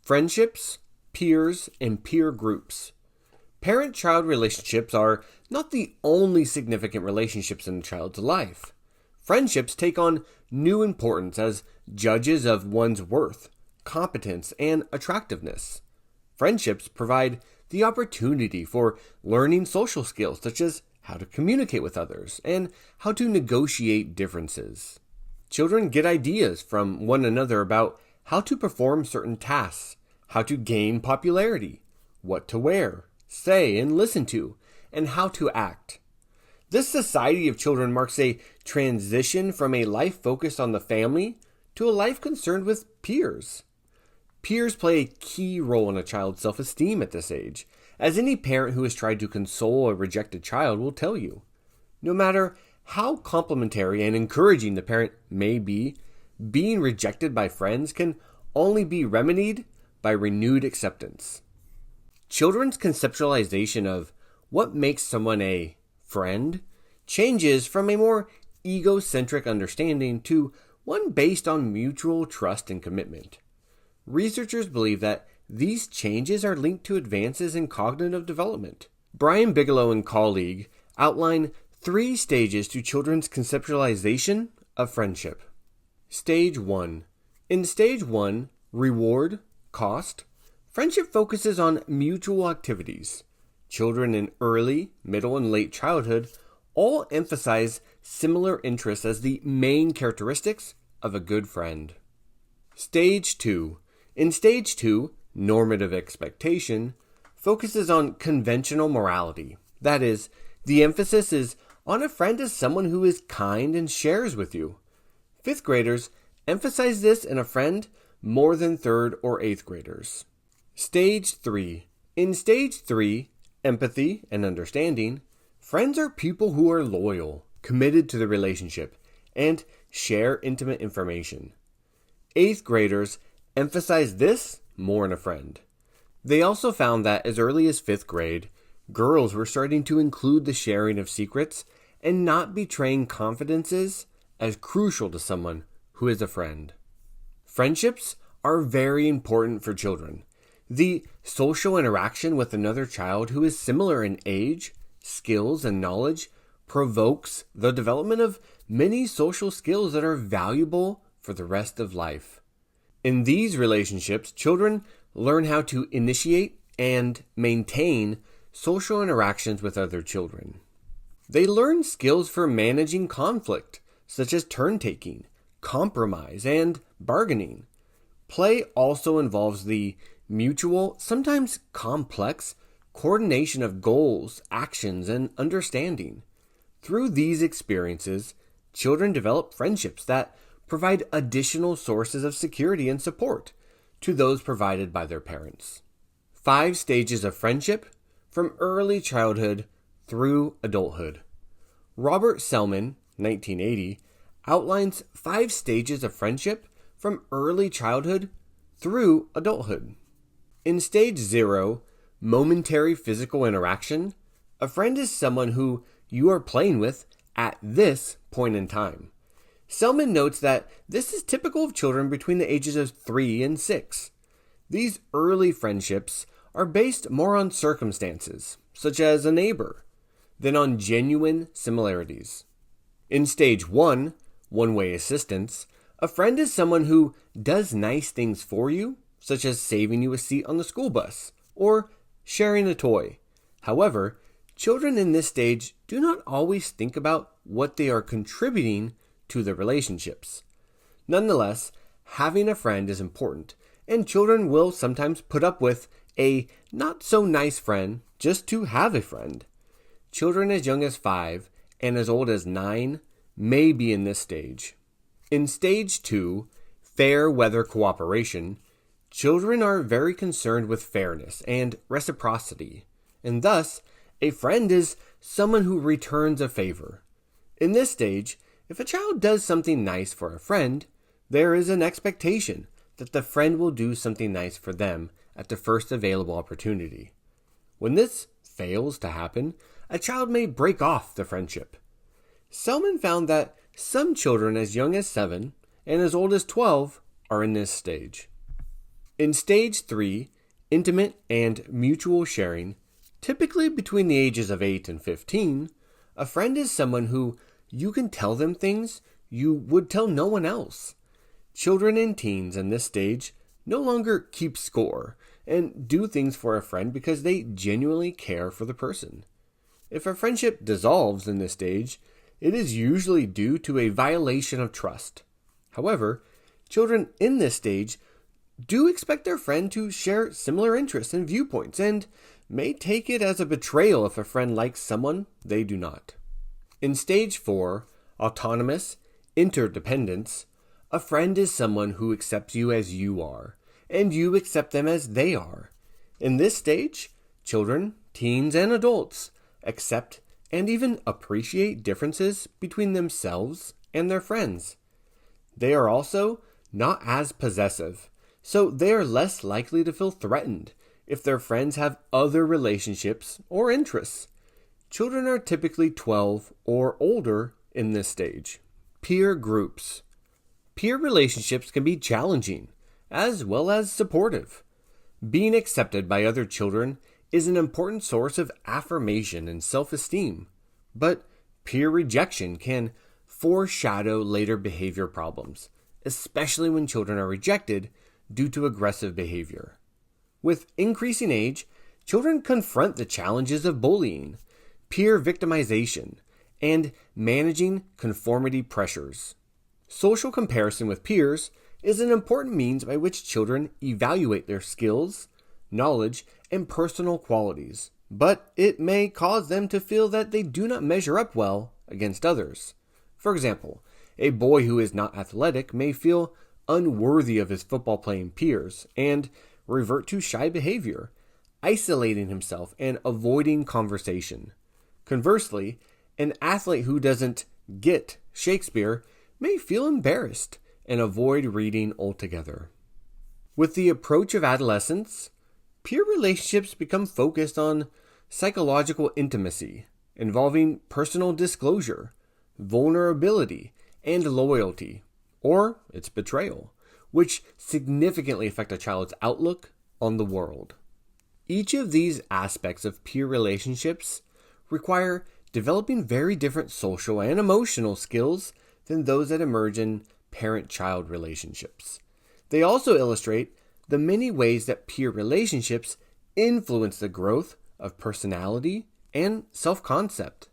Friendships, peers, and peer groups. Parent-child relationships are not the only significant relationships in a child's life. Friendships take on new importance as judges of one's worth, competence, and attractiveness. Friendships provide the opportunity for learning social skills such as how to communicate with others and how to negotiate differences. Children get ideas from one another about how to perform certain tasks, how to gain popularity, what to wear, say, and listen to, and how to act. This society of children marks a transition from a life focused on the family to a life concerned with peers. Peers play a key role in a child's self-esteem at this age, as any parent who has tried to console a rejected child will tell you. No matter how complimentary and encouraging the parent may be, being rejected by friends can only be remedied by renewed acceptance. Children's conceptualization of what makes someone a friend changes from a more egocentric understanding to one based on mutual trust and commitment. Researchers believe that these changes are linked to advances in cognitive development. Brian Bigelow and colleague outline 3 stages to children's conceptualization of friendship. Stage 1. In Stage 1, reward, cost, friendship focuses on mutual activities. Children in early, middle, and late childhood all emphasize similar interests as the main characteristics of a good friend. Stage 2. In Stage 2, normative expectation focuses on conventional morality. That is, the emphasis is on a friend as someone who is kind and shares with you. 5th graders emphasize this in a friend more than 3rd or 8th graders. Stage 3. In Stage 3, empathy and understanding, friends are people who are loyal, committed to the relationship, and share intimate information. 8th graders emphasize this more in a friend. They also found that as early as 5th grade, girls were starting to include the sharing of secrets and not betraying confidences as crucial to someone who is a friend. Friendships are very important for children. The social interaction with another child who is similar in age, skills, and knowledge provokes the development of many social skills that are valuable for the rest of life. In these relationships, children learn how to initiate and maintain social interactions with other children. They learn skills for managing conflict, such as turn-taking, compromise, and bargaining. Play also involves the mutual, sometimes complex, coordination of goals, actions, and understanding. Through these experiences, children develop friendships that provide additional sources of security and support to those provided by their parents. 5 stages of friendship from early childhood through adulthood. Robert Selman, 1980, outlines 5 stages of friendship from early childhood through adulthood. In Stage 0, momentary physical interaction, a friend is someone who you are playing with at this point in time. Selman notes that this is typical of children between the ages of 3 and 6. These early friendships are based more on circumstances, such as a neighbor, than on genuine similarities. In Stage 1, one-way assistance, a friend is someone who does nice things for you, such as saving you a seat on the school bus or sharing a toy. However, children in this stage do not always think about what they are contributing to the relationships. Nonetheless, having a friend is important, and children will sometimes put up with a not-so-nice friend just to have a friend. Children as young as 5 and as old as 9 may be in this stage. In Stage 2, fair weather cooperation, children are very concerned with fairness and reciprocity, and thus, a friend is someone who returns a favor. In this stage, if a child does something nice for a friend, there is an expectation that the friend will do something nice for them at the first available opportunity. When this fails to happen, a child may break off the friendship. Selman found that some children as young as 7 and as old as 12 are in this stage. In stage 3, intimate and mutual sharing, typically between the ages of 8 and 15, a friend is someone who you can tell them things you would tell no one else. Children and teens in this stage no longer keep score and do things for a friend because they genuinely care for the person. If a friendship dissolves in this stage, it is usually due to a violation of trust. However, children in this stage do expect their friend to share similar interests and viewpoints and may take it as a betrayal if a friend likes someone they do not. In stage 4, autonomous interdependence, a friend is someone who accepts you as you are, and you accept them as they are. In this stage, children, teens, and adults accept and even appreciate differences between themselves and their friends. They are also not as possessive, so they are less likely to feel threatened if their friends have other relationships or interests. Children are typically 12 or older in this stage. Peer groups. Peer relationships can be challenging, as well as supportive. Being accepted by other children is an important source of affirmation and self-esteem, but peer rejection can foreshadow later behavior problems, especially when children are rejected due to aggressive behavior. With increasing age, children confront the challenges of bullying, peer victimization, and managing conformity pressures. Social comparison with peers is an important means by which children evaluate their skills, knowledge, and personal qualities, but it may cause them to feel that they do not measure up well against others. For example, a boy who is not athletic may feel unworthy of his football playing peers and revert to shy behavior, isolating himself and avoiding conversation. Conversely, an athlete who doesn't get Shakespeare may feel embarrassed and avoid reading altogether. With the approach of adolescence, peer relationships become focused on psychological intimacy, involving personal disclosure, vulnerability, and loyalty, or its betrayal, which significantly affect a child's outlook on the world. Each of these aspects of peer relationships require developing very different social and emotional skills than those that emerge in parent-child relationships. They also illustrate the many ways that peer relationships influence the growth of personality and self-concept.